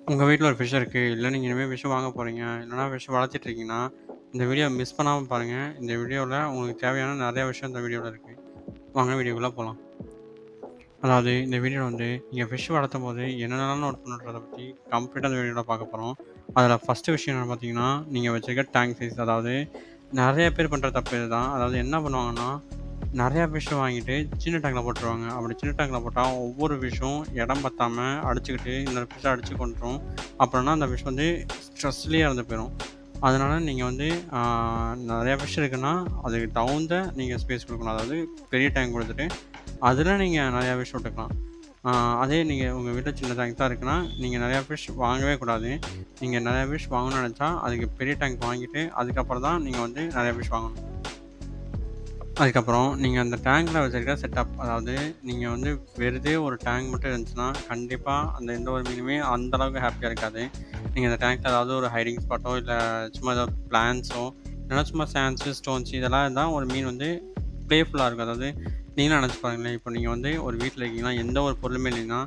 உங்க வீட்ல ஒரு ஃபிஷ் இருக்கு. இல்ல நீங்க இனிமே ஃபிஷ் வாங்க போறீங்க. இல்லன்னா ஃபிஷ் வளர்த்துட்டு இருக்கீங்கன்னா, இந்த வீடியோ மிஸ் பண்ணாம பாருங்க. இந்த வீடியோல உங்களுக்கு தேவையான நெறைய விஷயம் இந்த வீடியோல இருக்கு. வாங்க வீடியோக்குள்ள போலாம். அதாவது இந்த வீடியோல நீங்க ஃபிஷ் வளர்த்தும்போது என்னென்னலாம் நோட் பண்ணணுன்றத பத்தி கம்ப்ளீட்டா இந்த வீடியோல பார்க்க போறோம். அதுல ஃபர்ஸ்ட்டு விஷயம் என்னன்னு பார்த்தீங்கன்னா, நீங்க வச்சிருக்க டேங்க் சைஸ். அதாவது நெறைய பேர் பண்ற தப்பு இதுதான். அதாவது என்ன பண்ணுவாங்கன்னா, நெறையா ஃபிஷ் வாங்கிட்டு சின்ன டேங்க்ல போட்டுருவாங்க. அப்படி சின்ன டேங்க்ல போட்டா ஒவ்வொரு ஃபிஷ்ஷும் இடம் பத்தாம அடிச்சுக்கிட்டு இன்னொரு ஃபிஷ்ஷ அடிச்சு கொன்றும். அப்புறம்னா அந்த ஃபிஷ் ஸ்ட்ரெஸ்லயே இறந்து போயிரும். அதனால நீங்க ஆ நெறையா ஃபிஷ் இருக்குன்னா, அதுக்கு தகுந்த நீங்க ஸ்பேஸ் குடுக்கணும். அதாவது பெரிய டேங்க் குடுத்துட்டு, அதில நீங்க நெறையா ஃபிஷ் விட்டுக்கலாம். ஆ அதே நீங்க உங்க வீட்ல சின்ன டேங்க் தான் இருக்குன்னா, நீங்க நெறையா ஃபிஷ் வாங்கவே கூடாது. நீங்க நெறையா ஃபிஷ் வாங்கணும்னு நெனச்சா, அதுக்கு பெரிய டேங்க் வாங்கிட்டு, அதுக்கப்புறம் தான் நீங்க நெறையா ஃபிஷ் வாங்கணும். அதுக்கப்புறம் நீங்க அந்த டேங்க்ல வச்சிருக்க செட்டப். அதாவது நீங்க வெறுதே ஒரு டேங்க் மட்டும் இருந்துச்சுன்னா, கண்டிப்பா அந்த எந்த ஒரு மீனுமே அந்த அளவுக்கு ஹேப்பியா இருக்காது. நீங்க அந்த டேங்க்ல ஏதாவது ஒரு ஹைடிங் ஸ்பாட்டோ, இல்ல சும்மா ஏதாவது பிளான்ட்ஸோ, இல்லன்னா சும்மா சாண்ட்ஸு, ஸ்டோன்ஸ் இதெல்லாம் இருந்தா ஒரு மீன் பிளேஃபுல்லா இருக்கும். அதாவது நீங்களே நெனச்சு பாருங்களேன். இப்போ நீங்க ஒரு வீட்ல இருக்கீங்கன்னா, எந்த ஒரு பொருளுமே இல்லைன்னா,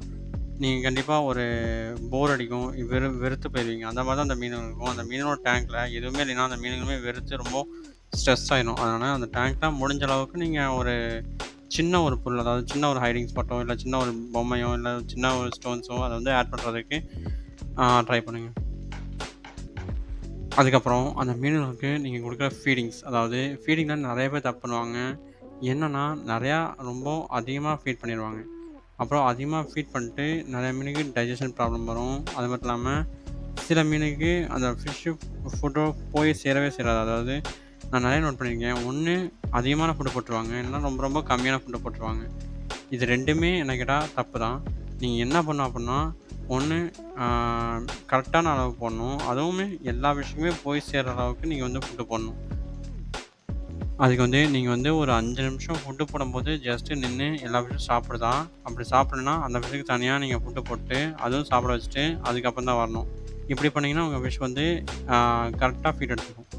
நீங்க கண்டிப்பா ஒரு போர் அடிக்கும். வெறுத்து போயிருவீங்க. அந்த மாரி தான் அந்த மீனும் இருக்கும். அந்த மீனோட டேங்க்ல எதுவுமே இல்லைன்னா, அந்த மீனுங்களுமே வெறுத்து ரொம்ப ஸ்ட்ரெஸ் ஆயிரும். அதனால அந்த டேங்க்ல முடிஞ்ச அளவுக்கு நீங்க ஒரு சின்ன ஒரு பொருள், அதாவது சின்ன ஒரு ஹைடிங் ஸ்பாட்டோ, இல்ல சின்ன ஒரு பொம்மையோ, இல்ல சின்ன ஒரு ஸ்டோன்ஸோ அத ஆட் பண்றதுக்கு ட்ரை பண்ணுங்க. அதுக்கப்புறம் அந்த மீனுகளுக்கு நீங்க குடுக்குற ஃபீடிங்ஸ். அதாவது ஃபீடிங்ல நெறைய பேர் தப்பு பண்ணுவாங்க. என்னன்னா, நெறையா ரொம்ப அதிகமா ஃபீட் பண்ணிருவாங்க. அப்புறம் அதிகமா ஃபீட் பண்ணிட்டு நெறைய மீனுக்கு டைஜஷன் ப்ராப்ளம் வரும். அது மட்டும் இல்லாம சில மீனுக்கு அந்த ஃபுட்டோ போய் சேரவே சேராது. அதாவது நான் நெறைய நோட் பண்ணியிருக்கேன். ஒண்ணு அதிகமான ஃபுட் போட்டுருவாங்க. இல்லன்னா ரொம்ப ரொம்ப கம்மியான ஃபுட்ட போட்டுருவாங்க. இது 2மே என்ன கேட்டா தப்பு தான். நீங்க என்ன பண்ணணும் அப்புட்ன்னா, ஒண்ணு ஆ கரெக்டான அளவு போடணும். அதுவுமே எல்லா விஷயமுமே போய் சேர்ற அளவுக்கு நீங்க ஃபுட் போடணும். அதுக்கு நீங்க ஒரு 5 நிமிஷம் ஃபுட்டு போடும்போது ஜஸ்ட்டு நின்னு எல்லா விஷயம் சாப்பிடுதா? அப்படி சாப்பிடலன்னா, அந்த ஃபிஷ்ஷுக்கு தனியா நீங்க ஃபுட்டு போட்டு, அதுவும் சாப்பிட வச்சுட்டு, அதுக்கப்புறம் தான் வரணும். இப்படி பண்ணீங்கன்னா, உங்க ஃபிஷ் ஆ கரெக்ட்டா ஃபீட் எடுத்துக்கும்.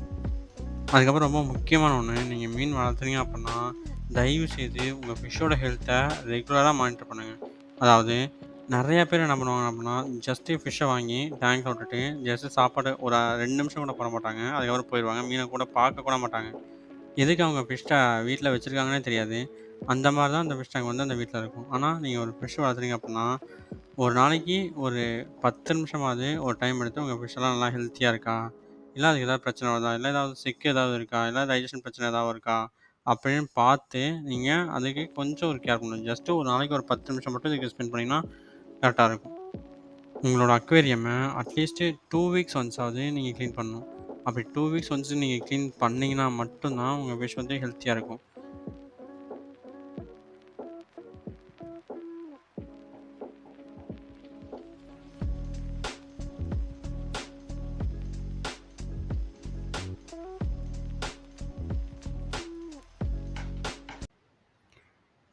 அதுக்கப்புறம் ரொம்ப முக்கியமான ஒண்ணு, நீங்க மீன் வளர்த்துறீங்க அப்புட்ன்னா, தயவு செய்து உங்க ஃபிஷ்ஷோட ஹெல்த்த ரெகுலரா மானிட்டர் பண்ணுங்க. அதாவது நெறைய பேர் என்ன பண்ணுவாங்க அப்புட்ன்னா, ஜஸ்ட்டு ஃபிஷ்ஷ வாங்கி டேங்க்ல விட்டுட்டு, ஜஸ்ட்டு சாப்பாடு ஒரு 2 நிமிஷம் கூட போட மாட்டாங்க. அதுக்கப்புறம் போயிருவாங்க. மீன கூட பார்க்க கூட மாட்டாங்க. எதுக்கு அவங்க ஃபிஷ் வீட்ல வச்சிருக்காங்கன்னே தெரியாது. அந்த மாரி தான் அந்த ஃபிஷ் டேங்க் அந்த வீட்ல இருக்கும். ஆனா, நீங்க ஒரு ஃபிஷ் வளர்த்துறீங்க அப்புட்ன்னா, ஒரு நாளைக்கு ஒரு 10 நிமிஷமாவது ஒரு டைம் எடுத்து உங்க ஃபிஷ் எல்லாம் நல்லா ஹெல்த்தியா இருக்கா? இல்ல அதுக்கு ஏதாவது பிரச்சனை வருதா? இல்ல ஏதாவது சிக் ஏதாவது இருக்கா? இல்ல டைஜஷன் பிரச்சனை ஏதாவது இருக்கா? அப்படின்னு பார்த்து, நீங்க அதுக்கு கொஞ்சம் ஒரு கேர் பண்ணணும். ஜஸ்ட் ஒரு நாளைக்கு ஒரு 10 நிமிஷம் மட்டும் இதுக்கு ஸ்பெண்ட் பண்ணீங்கன்னா, கரெக்ட்டா இருக்கும். உங்களோட அக்வேரியம அட்லீஸ்ட் 2 வீக்ஸ் ஒன்ஸ் ஆவது நீங்க கிளீன் பண்ணணும். அப்படி 2 வீக்ஸ் ஒன்ஸ் நீங்க கிளீன் பண்ணீங்கன்னா மட்டும் தான் உங்க ஃபிஷ் ஹெல்த்தியா இருக்கும்.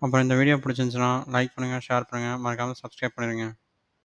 அப்புறம் இந்த வீடியோ பிடிச்சிருந்துச்சுன்னா, லைக் பண்ணுங்க, ஷேர் பண்ணுங்க, மறக்காம சப்ஸ்கிரைப் பண்ணிடுங்க.